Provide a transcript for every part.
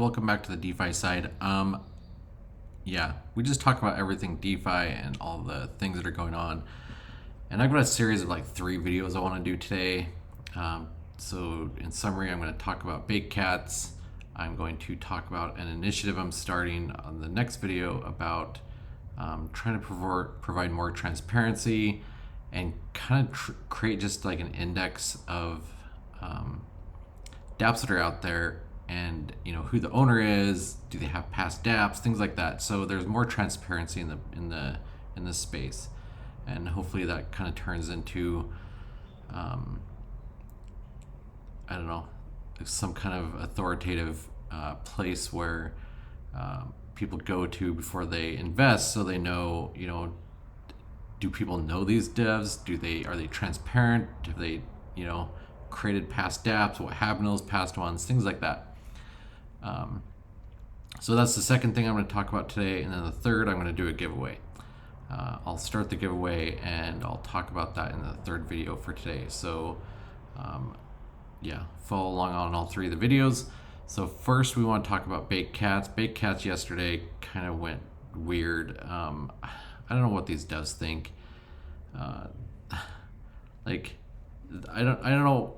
Welcome back to the DeFi side. Yeah, we just talk about everything DeFi and all the things that are going on. And I've got a series of like 3 videos I want to do today. So in summary, I'm going to talk about Baked Cats. I'm going to talk about an initiative I'm starting on the next video about trying to provide more transparency and kind of create just like an index of dApps that are out there, and who the owner is, do they have past dApps, things like that. So there's more transparency in this space, and hopefully that kind of turns into I don't know, some kind of authoritative place where people go to before they invest, so they know, do people know these devs? Are they transparent? Have they, created past dApps? What happened to those past ones? Things like that. So that's the second thing I'm going to talk about today, and then the third, I'm going to do a giveaway. I'll start the giveaway and I'll talk about that in the third video for today. So yeah, follow along on all 3 of the videos. So first, we want to talk about Baked Cats. Baked Cats yesterday kind of went weird. I don't know what these devs think. Like, I don't know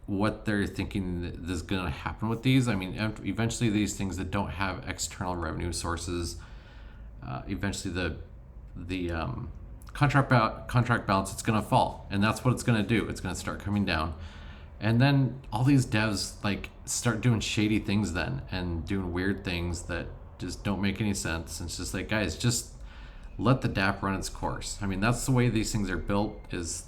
what they're thinking that is going to happen with these. I mean, eventually these things that don't have external revenue sources, eventually the contract balance, it's going to fall, and that's what it's going to do. It's going to start coming down, and then all these devs like start doing shady things then, and doing weird things that just don't make any sense. It's just like, guys, just let the dApp run its course. I mean, that's the way these things are built. Is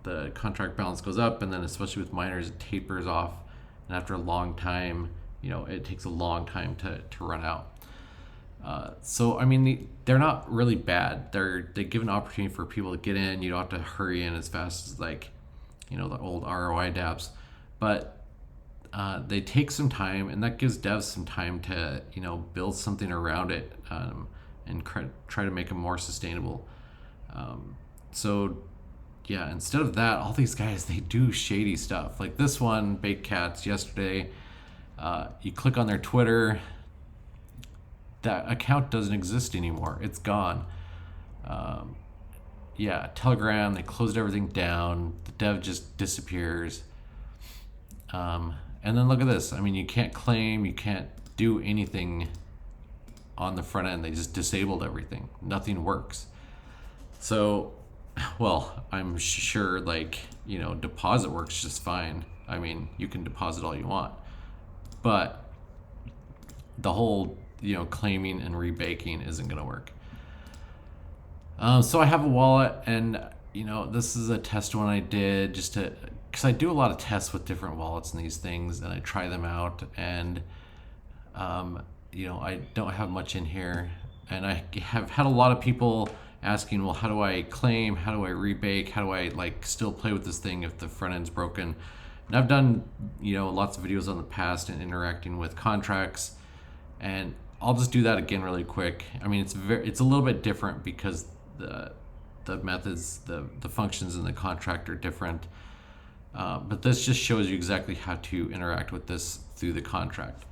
the contract balance goes up, and then especially with miners, it tapers off, and after a long time, it takes a long time to run out. So I mean, they're not really bad. They give an opportunity for people to get in. You don't have to hurry in as fast as like the old ROI dApps, but they take some time, and that gives devs some time to build something around it, and try to make them more sustainable. So yeah, instead of that, all these guys, they do shady stuff. Like this one, Baked Cats, yesterday, you click on their Twitter, that account doesn't exist anymore. It's gone. Yeah, Telegram, they closed everything down. The dev just disappears. And then look at this. I mean, you can't claim, you can't do anything on the front end. They just disabled everything. Nothing works. So, well, I'm sure deposit works just fine. I mean, you can deposit all you want, but the whole claiming and rebaking isn't going to work. So I have a wallet, and this is a test one I did because I do a lot of tests with different wallets and these things, and I try them out, and I don't have much in here, and I have had a lot of people asking, well, how do I claim? How do I rebake? How do I still play with this thing if the front end's broken? And I've done lots of videos on the past and interacting with contracts, and I'll just do that again really quick. I mean, it's a little bit different because the methods, the functions in the contract are different. But this just shows you exactly how to interact with this through the contract.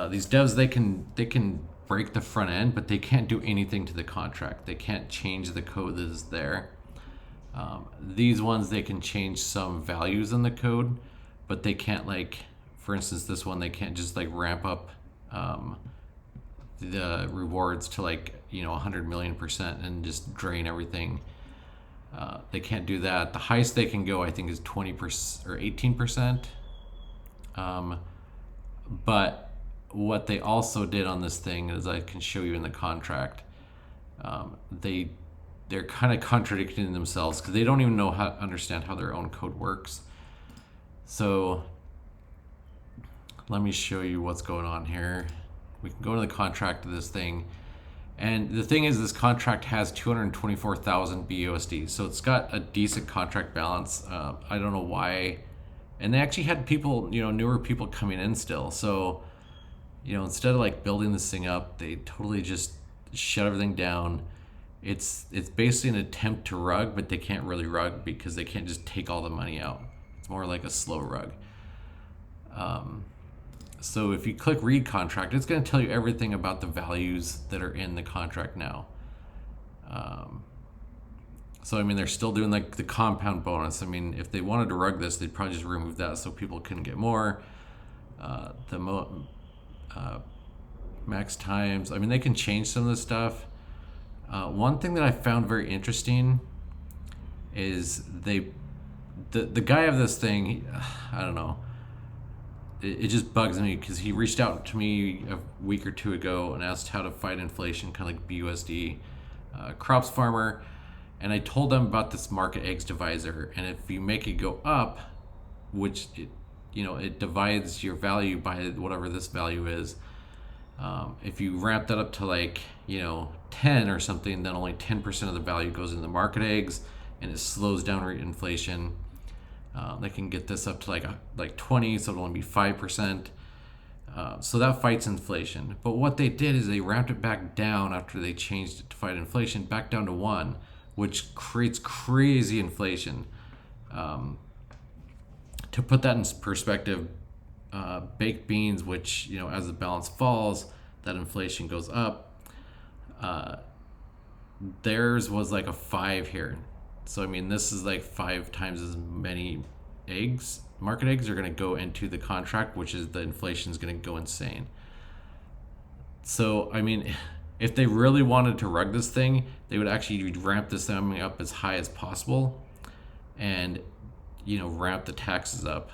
These devs, they can break the front end, but they can't do anything to the contract. They can't change the code that is there. These ones, they can change some values in the code, but they can't, for instance, this one, they can't just ramp up the rewards to 100 million% and just drain everything. They can't do that. The highest they can go, I think, is 20% or 18%. But what they also did on this thing is, I can show you in the contract, they're kind of contradicting themselves because they don't even understand how their own code works. So let me show you what's going on here. We can go to the contract of this thing, and the thing is, this contract has 224,000 BUSD, so it's got a decent contract balance. I don't know why, and they actually had people, newer people coming in still. So instead of building this thing up, they totally just shut everything down. It's basically an attempt to rug, but they can't really rug because they can't just take all the money out. It's more like a slow rug. So if you click read contract, it's going to tell you everything about the values that are in the contract now. So I mean, they're still doing like the compound bonus. I mean, if they wanted to rug this, they'd probably just remove that so people couldn't get more. Max times. I mean, they can change some of this stuff. One thing that I found very interesting is the guy of this thing. I don't know. It just bugs me because he reached out to me a week or two ago and asked how to fight inflation, kind of like BUSD, crops farmer, and I told them about this market eggs divisor, and if you make it go up, which it divides your value by whatever this value is. If you ramp that up to like 10 or something, then only 10% of the value goes into the market eggs, and it slows down inflation. They can get this up to like 20, so it'll only be 5%. So that fights inflation. But what they did is they ramped it back down after they changed it to fight inflation, back down to 1, which creates crazy inflation. To put that in perspective, baked beans, which as the balance falls, that inflation goes up. Theirs was like a 5 here. So I mean, this is like 5 times as many eggs. Market eggs are going to go into the contract, which is the inflation is going to go insane. So I mean, if they really wanted to rug this thing, they would actually ramp this thing up as high as possible, and ramp the taxes up.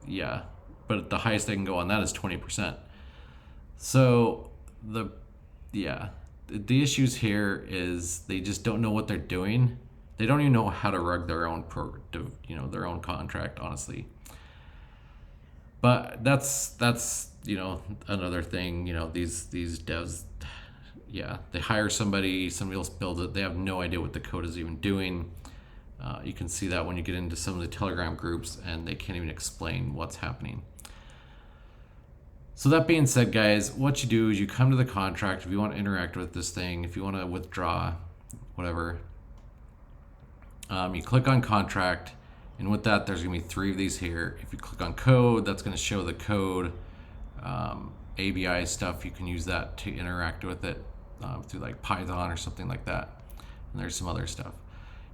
Yeah, but the highest they can go on that is 20%. So the issues here is they just don't know what they're doing. They don't even know how to rug their own their own contract, honestly. But that's another thing. These devs, they hire somebody else builds it. They have no idea what the code is even doing. You can see that when you get into some of the Telegram groups, and they can't even explain what's happening. So that being said, guys, what you do is you come to the contract. If you want to interact with this thing, if you want to withdraw, whatever, you click on contract, and with that, there's going to be 3 of these here. If you click on code, that's going to show the code. ABI stuff, you can use that to interact with it through like Python or something like that. And there's some other stuff.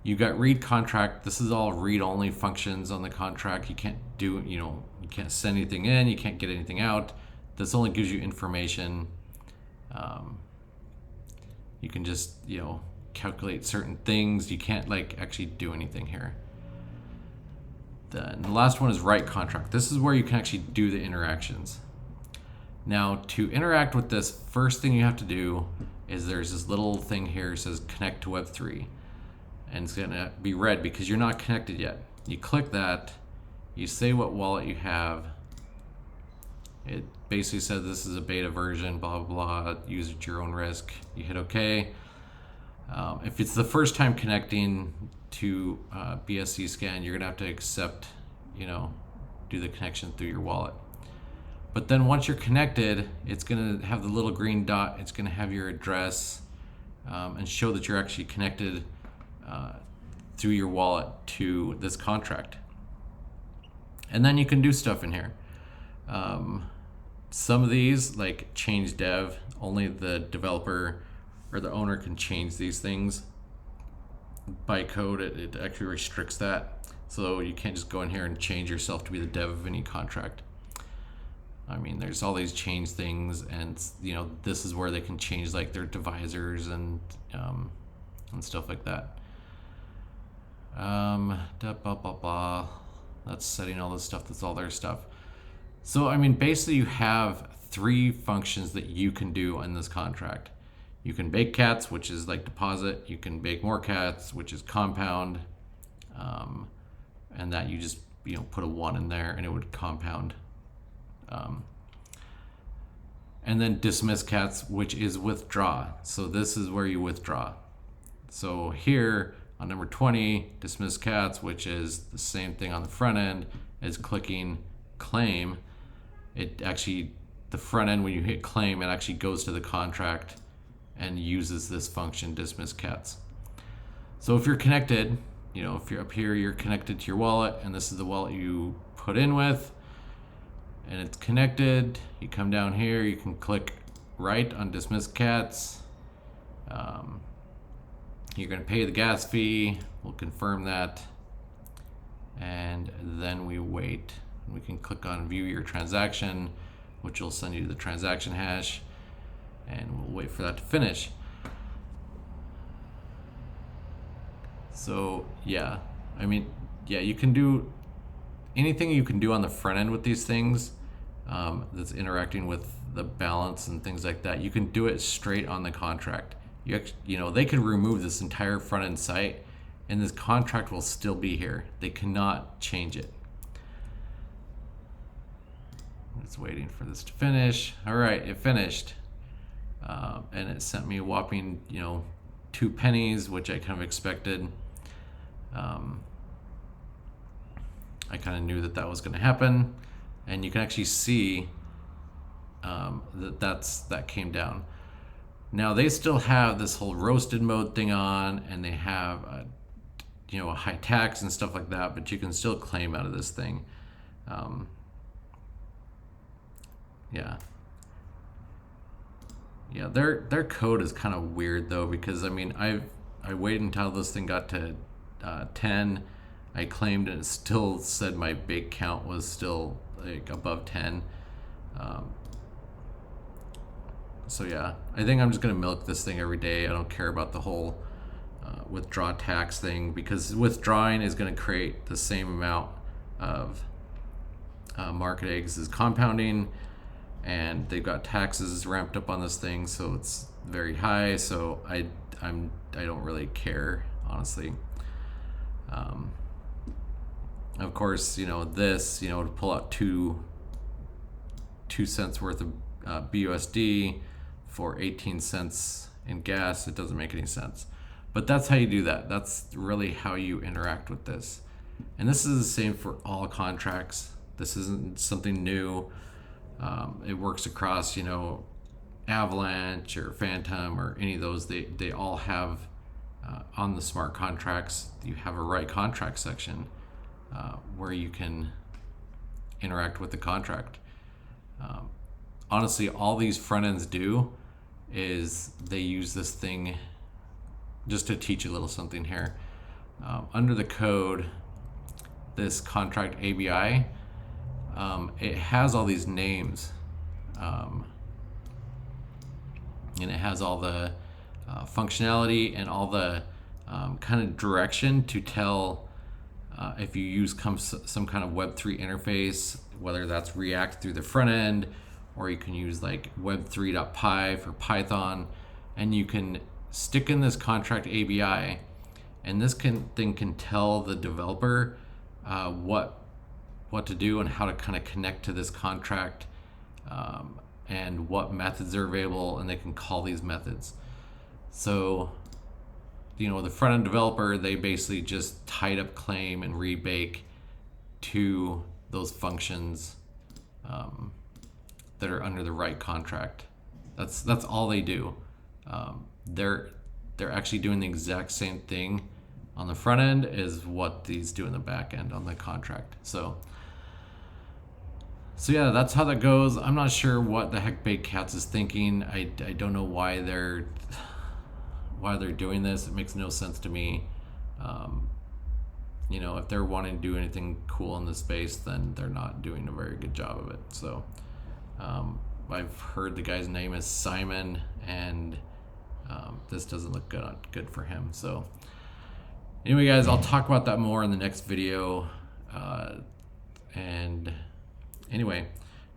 You got read contract. This is all read-only functions on the contract. You can't do, you can't send anything in. You can't get anything out. This only gives you information. You can just, calculate certain things. You can't actually do anything here. Then the last one is write contract. This is where you can actually do the interactions. Now, to interact with this, first thing you have to do is there's this little thing here that says connect to Web3. And it's going to be red because you're not connected yet. You click that, you say what wallet you have. It basically says this is a beta version, blah, blah, blah, use at your own risk. You hit OK. If it's the first time connecting to BSC scan, you're going to have to accept, do the connection through your wallet. But then once you're connected, it's going to have the little green dot. It's going to have your address and show that you're actually connected through your wallet to this contract. And then you can do stuff in here. Some of these, like change dev, only the developer or the owner can change these things. By code, it actually restricts that. So you can't just go in here and change yourself to be the dev of any contract. I mean, there's all these change things, and this is where they can change like their divisors and stuff like that. Blah, blah, blah. That's setting all this stuff. That's all their stuff. So, I mean, basically you have 3 functions that you can do in this contract. You can bake cats, which is like deposit. You can bake more cats, which is compound. And that you just, put a 1 in there and it would compound. And then dismiss cats, which is withdraw. So this is where you withdraw. So here on number 20, dismiss cats, which is the same thing on the front end as clicking claim. It actually, the front end, when you hit claim, it actually goes to the contract and uses this function, dismiss cats. So if you're connected, if you're up here, you're connected to your wallet, and this is the wallet you put in with, and it's connected. You come down here, you can click right on dismiss cats. You're going to pay the gas fee. We'll confirm that. And then we wait. We can click on view your transaction, which will send you the transaction hash, and we'll wait for that to finish. So yeah, I mean, yeah, you can do anything you can do on the front end with these things that's interacting with the balance and things like that. You can do it straight on the contract. You know, they could remove this entire front end site and this contract will still be here. They cannot change it. I'm just waiting for this to finish. All right, it finished. And it sent me a whopping, 2 pennies, which I kind of expected. I kind of knew that was going to happen. And you can actually see that came down. Now they still have this whole roasted mode thing on, and they have a high tax and stuff like that, but you can still claim out of this thing. Yeah, their code is kind of weird though, because I mean I waited until this thing got to 10. I claimed and it still said my bake count was still like above 10. So yeah, I think I'm just gonna milk this thing every day. I don't care about the whole withdraw tax thing, because withdrawing is gonna create the same amount of market eggs as compounding, and they've got taxes ramped up on this thing, so it's very high. So I don't really care, honestly. Of course, this, to pull out 2 cents worth of BUSD for 18 cents in gas, it doesn't make any sense. But that's how you do that. That's really how you interact with this. And this is the same for all contracts. This isn't something new. It works across, Avalanche or Phantom or any of those. They all have on the smart contracts, you have a write contract section where you can interact with the contract. Honestly, all these front ends do is they use this thing just to teach you a little something here. Under the code, this contract ABI, it has all these names, and it has all the functionality and all the kind of direction to tell if you use some kind of Web3 interface, whether that's React through the front end, or you can use like web3.py for Python, and you can stick in this contract ABI, and this thing can tell the developer what to do and how to kind of connect to this contract, and what methods are available, and they can call these methods. So, the front end developer, they basically just tied up claim and rebake to those functions that are under the right contract. That's all they do. They're actually doing the exact same thing on the front end as what these do in the back end on the contract. So yeah, that's how that goes. I'm not sure what the heck Baked Cats is thinking. I don't know why they're doing this. It makes no sense to me. If they're wanting to do anything cool in this space, then they're not doing a very good job of it. So I've heard the guy's name is Simon, and this doesn't look good for him. So anyway, guys, I'll talk about that more in the next video. And anyway,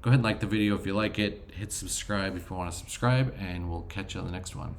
go ahead and like the video if you like it. Hit subscribe if you want to subscribe, and we'll catch you on the next one.